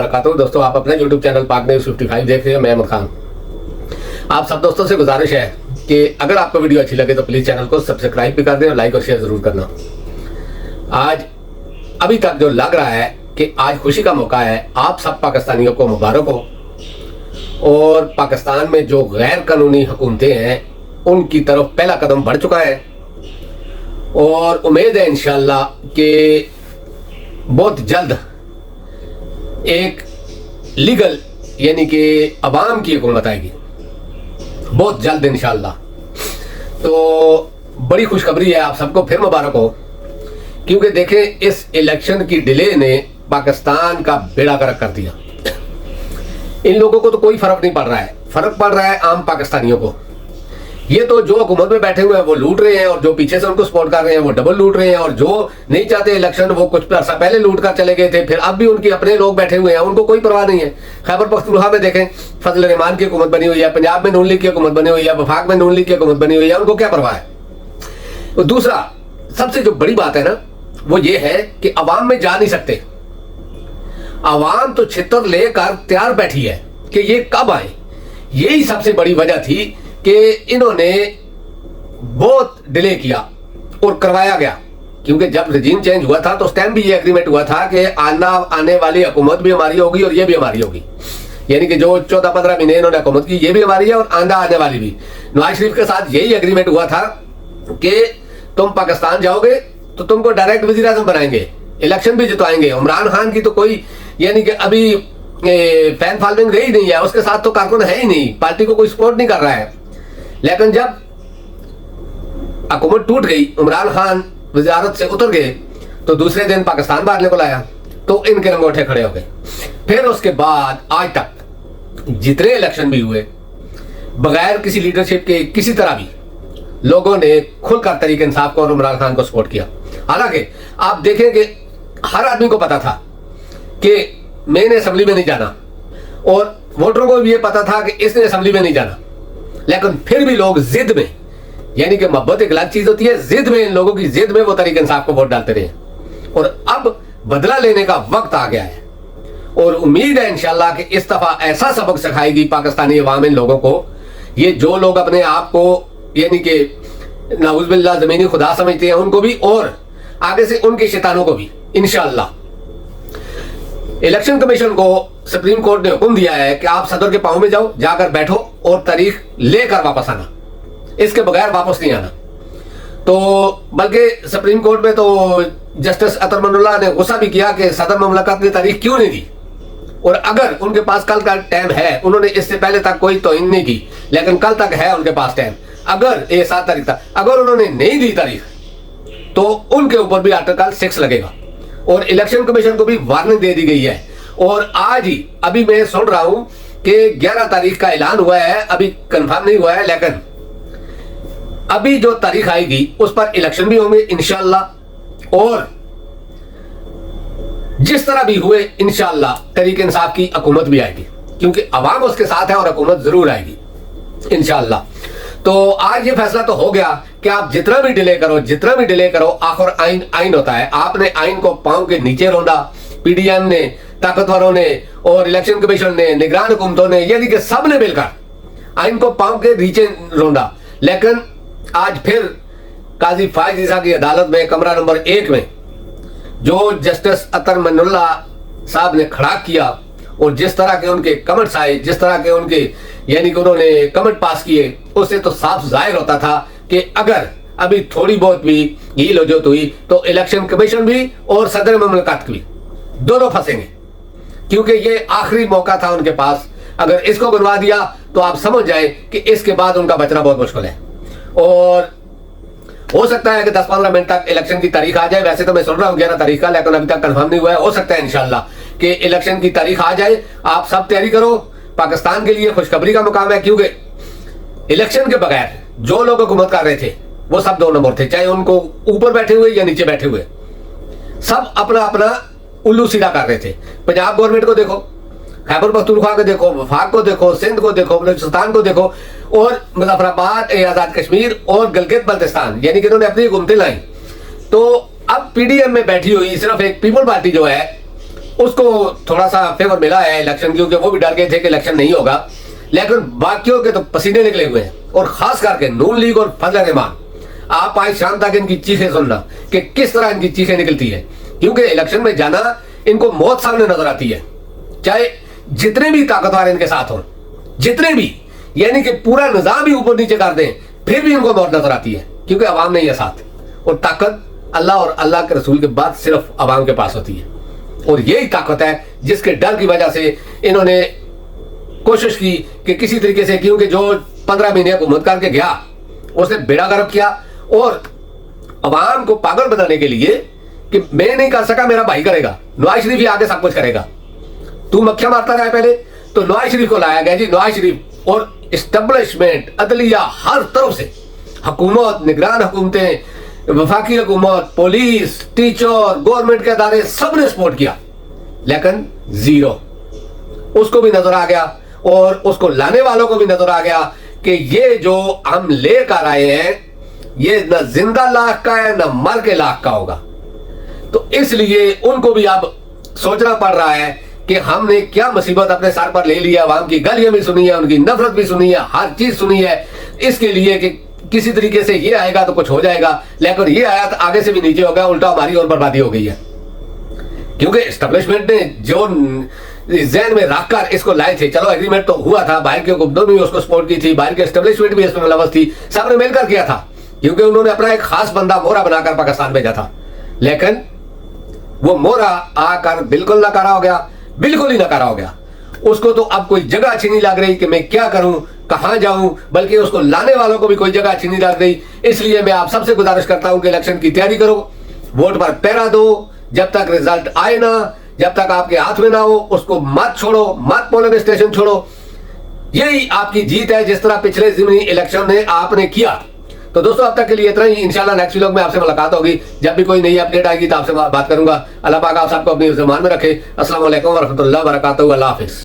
वबरकातुहू। दोस्तों, आप अपने YouTube चैनल पाक न्यूज़ 55 देख रहे हैं। मैं अहमद खान। आप सब दोस्तों से गुजारिश है कि अगर आपको वीडियो अच्छी लगे तो प्लीज़ चैनल को सब्सक्राइब भी कर दें और लाइक और शेयर ज़रूर करना। आज अभी तक जो लग रहा है कि आज खुशी का मौका है, आप सब पाकिस्तानियों को मुबारक हो। और पाकिस्तान में जो गैर कानूनी हुकूमतें हैं उनकी तरफ पहला कदम बढ़ चुका है और उम्मीद है इंशाल्लाह कि बहुत जल्द एक लीगल यानी कि अवाम की हुकूमत आएगी, बहुत जल्द इंशाल्लाह। तो बड़ी खुशखबरी है, आप सबको फिर मुबारक हो, क्योंकि देखें इस इलेक्शन की डिले ने पाकिस्तान का बेड़ा गर्क कर दिया। इन लोगों को तो कोई फर्क नहीं पड़ रहा है, फर्क पड़ रहा है आम पाकिस्तानियों को। ये तो जो हुकूमत में बैठे हुए हैं वो लूट रहे हैं और जो पीछे से उनको सपोर्ट कर रहे हैं वो डबल लूट रहे हैं, और जो नहीं चाहते इलेक्शन वो कुछ अर्सा पहले लूट कर चले गए थे, फिर अब भी उनके अपने लोग बैठे हुए हैं, उनको कोई परवाह नहीं है। खैबर पख्तूनख्वा में देखें फजल रहमान की हुकूमत बनी हुई है, पंजाब में नून लीग की हुकूमत बनी हुई है, वफाक में नून लीग की हुकूमत बनी हुई है, उनको क्या परवाह है। तो दूसरा सबसे जो बड़ी बात है ना वो ये है कि अवाम में जा नहीं सकते। अवाम तो छितर लेकर तैयार बैठी है कि ये कब आए। यही सबसे बड़ी वजह थी कि इन्होंने बहुत डिले किया और करवाया गया, क्योंकि जब रजीम चेंज हुआ था तो उस टाइम भी ये एग्रीमेंट हुआ था कि आने वाली हुकूमत भी हमारी होगी और ये भी हमारी होगी। यानी कि जो 14-15 महीने इन्होंने हुकूमत की ये भी हमारी है और आने वाली भी। नवाज शरीफ के साथ यही एग्रीमेंट हुआ था कि तुम पाकिस्तान जाओगे तो तुमको डायरेक्ट वजीर आजम बनाएंगे, इलेक्शन भी जितवाएंगे। इमरान खान की तो कोई यानी कि अभी फैन फॉलोइंग रही नहीं है, उसके साथ तो कारकुन है ही नहीं, पार्टी को कोई सपोर्ट नहीं कर रहा है। लेकिन जब हुकूमत टूट गई, इमरान खान वजारत से उतर गए, तो दूसरे दिन पाकिस्तान बांटने को लाया तो इनके रंगोठे खड़े हो गए। फिर उसके बाद आज तक जितने इलेक्शन भी हुए बगैर किसी लीडरशिप के किसी तरह भी लोगों ने खुलकर तरीके इंसाफ को और इमरान खान को सपोर्ट किया। हालांकि आप देखें कि हर आदमी को पता था कि मैंने असेंबली में नहीं जाना और वोटरों को भी ये पता था कि इसने असेंबली में नहीं जाना, लेकिन फिर भी लोग जिद में, यानी कि मोहब्बत एक अलग चीज होती है, जिद में, इन लोगों की जिद में वो तरीके इंसाफ को वोट डालते रहे और अब बदला लेने का वक्त आ गया है। और उम्मीद है इंशाल्लाह कि इस दफा ऐसा सबक सिखाएगी पाकिस्तानी अवाम इन लोगों को, ये जो लोग अपने आप को यानी कि नाउज़ुबिल्लाह ज़मीनी खुदा समझते हैं उनको भी, और आगे से उनके शैतानों को भी इंशाल्लाह। इलेक्शन कमीशन को सुप्रीम कोर्ट ने हुक्म दिया है कि आप सदर के पांव में जाओ, जाकर बैठो और तारीख लेकर वापस आना, इसके बगैर वापस नहीं आना। तो बल्कि सुप्रीम कोर्ट में तो जस्टिस अतर मन्नुल्लाह ने गुस्सा भी किया कि सदर ममलकत ने तारीख क्यों नहीं दी, और अगर उनके पास कल का टाइम है, उन्होंने इससे पहले तक कोई तौहीन नहीं की, लेकिन कल तक है उनके पास टाइम। अगर ये 7 तारीख था, अगर उन्होंने नहीं दी तारीख तो उनके ऊपर भी आर्टिकल 6 लगेगा और इलेक्शन कमीशन को भी वार्निंग दे दी गई है। और आज ही अभी मैं सुन रहा हूं कि 11 तारीख का ऐलान हुआ है, अभी कंफर्म नहीं हुआ है, लेकिन अभी जो तारीख आएगी उस पर इलेक्शन भी होंगे इंशाल्लाह, और जिस तरह भी हुए इंशाल्लाह तरीके इंसाफ की हुकूमत भी आएगी, क्योंकि अवाम उसके साथ है और हुकूमत जरूर आएगी इंशाल्लाह। तो आज ये फैसला तो हो गया कि आप जितना भी डिले करो आखिर आइन आइन होता है। आपने आइन को पांव के नीचे रौंदा, पीडीएम ने, ताकतवरों ने और इलेक्शन कमीशन ने, निगरान हुकूमतों ने, यानी कि सब ने मिलकर आइन को पांव के नीचे रौंदा। लेकिन आज फिर काजी फायज ईसा की अदालत में कमरा नंबर 1 में जो जस्टिस अतर मन्नुल्लाह साहब ने खड़ा किया और जिस तरह के उनके कमेंट्स आए, जिस तरह के उनके यानी कि उन्होंने कमेंट पास किए, उससे तो साफ जाहिर होता था कि अगर अभी थोड़ी बहुत भी हील वजूद हुई तो इलेक्शन कमीशन भी और सदर ममलकत भी दोनों फंसेंगे, क्योंकि ये आखिरी मौका था उनके पास। अगर इसको गिनवा दिया तो आप समझ जाए कि इसके बाद उनका बचना बहुत मुश्किल है। और हो सकता है कि 10-15 मिनट तक इलेक्शन की तारीख आ जाए। वैसे तो मैं सुन रहा हूँ 11 तारीख का, लेकिन अभी तक कंफर्म नहीं हुआ है। हो सकता है इंशाल्लाह कि इलेक्शन की तारीख आ जाए। आप सब तैयारी करो, पाकिस्तान के लिए खुशखबरी का मुकाम है, क्योंकि इलेक्शन के बगैर जो लोग हुकूमत कर रहे थे वो सब 2 नंबर थे, चाहे उनको ऊपर बैठे हुए या नीचे बैठे हुए, सब अपना अपना उल्लू सीधा कर रहे थे। पंजाब गवर्नमेंट को देखो, खैबर पख्तूनख्वा को देखो, वफाक को देखो, सिंध को देखो, बलूचिस्तान को देखो, और मुजफ्फराबाद, आजाद कश्मीर और गिलगित बल्तिस्तान, यानी कि इन्होंने अपनी हुकूमतें लाई। तो अब पीडीएम में बैठी हुई सिर्फ एक पीपल पार्टी जो है उसको थोड़ा सा फेवर मिला है इलेक्शन, क्योंकि वो भी डर गए थे कि इलेक्शन नहीं होगा। लेकिन बाकियों के तो पसीने निकले हुए हैं, और खास करके नून लीग और फजल रहमान। आप आज शाम तक इनकी चीखें सुनना कि किस तरह इनकी चीखें निकलती है, क्योंकि इलेक्शन में जाना इनको मौत सामने नजर आती है, चाहे जितने भी ताकतवर इनके साथ हों, जितने भी, यानी कि पूरा निजाम ही ऊपर नीचे कर दें, फिर भी इनको मौत नजर आती है, क्योंकि अवाम नहीं है साथ। और ताकत अल्लाह और अल्लाह के रसूल के बाद सिर्फ अवाम के पास होती है, और यही ताकत है जिसके डर की वजह से इन्होंने कोशिश की कि किसी तरीके से, क्योंकि जो 15 महीने हुकूमत करके गया उसने बेड़ा गर्क किया, और अवाम को पागल बनाने के लिए कि मैं नहीं कर सका, मेरा भाई करेगा, नवाज शरीफ ही आगे सब कुछ करेगा, तू मक्खियां मारता रहा पहले, तो नवाज शरीफ को लाया गया जी। नवाज शरीफ और इस्टेब्लिशमेंट, अदलिया, हर तरफ से हुकूमत, निगरान हुकूमतें, वफाकी हुकूमत, पुलिस, टीचर, गवर्नमेंट के अदारे, सबने सपोर्ट किया, लेकिन जीरो। उसको भी नजर आ गया और उसको लाने वालों को भी नजर आ गया कि ये जो हम लेकर आए हैं ये न जिंदा लाख का है न मर के लाख का होगा। तो इसलिए उनको भी अब सोचना पड़ रहा है कि हमने क्या मुसीबत अपने सर पर ले लिया। अवाम की गालियां भी सुनी है, उनकी नफरत भी सुनी है, हर चीज सुनी है, इसके लिए कि किसी तरीके से ये आएगा तो कुछ हो जाएगा, लेकिन ये आया तो आगे से भी नीचे हो गया, उल्टा हमारी और बर्बादी हो गई है। क्योंकि एस्टेब्लिशमेंट ने जो जहन में रखकर इसको लाए थे, चलो एग्रीमेंट तो हुआ था, बाहर के हुकूमतों ने भी उसको सपोर्ट की थी, बाहर के एस्टेब्लिशमेंट भी इसमें मुलव्वस थी, सबने मिलकर किया था, क्योंकि उन्होंने अपना एक खास बंदा मोहरा बनाकर पाकिस्तान भेजा था। लेकिन वो मोहरा आकर बिल्कुल नकारा हो गया, बिल्कुल ही नकारा हो गया। उसको तो अब कोई जगह अच्छी नहीं लग रही कि मैं क्या करूं, कहां जाऊं, बल्कि उसको लाने वालों को भी कोई जगह अच्छी नहीं लग रही। इसलिए मैं आप सबसे गुजारिश करता हूं कि इलेक्शन की तैयारी करो, वोट पर पहरा दो, जब तक रिजल्ट आए ना, जब तक आपके हाथ में ना हो, उसको मत छोड़ो, मत पोलिंग स्टेशन छोड़ो। यही आपकी जीत है, जिस तरह पिछले ज़िमनी इलेक्शन में आपने किया। तो दोस्तों अब तक के लिए इतना ही। इंशाल्लाह नेक्स्ट व्लॉग में आपसे मुलाकात होगी, जब भी कोई नई अपडेट आएगी तो आपसे बात करूंगा। अल्लाह पाक आप सबको अपनी ज़बान में रखे। अस्सलाम वालेकुम व रहमतुल्लाहि व बरकातहू। अल्लाह हाफिज़।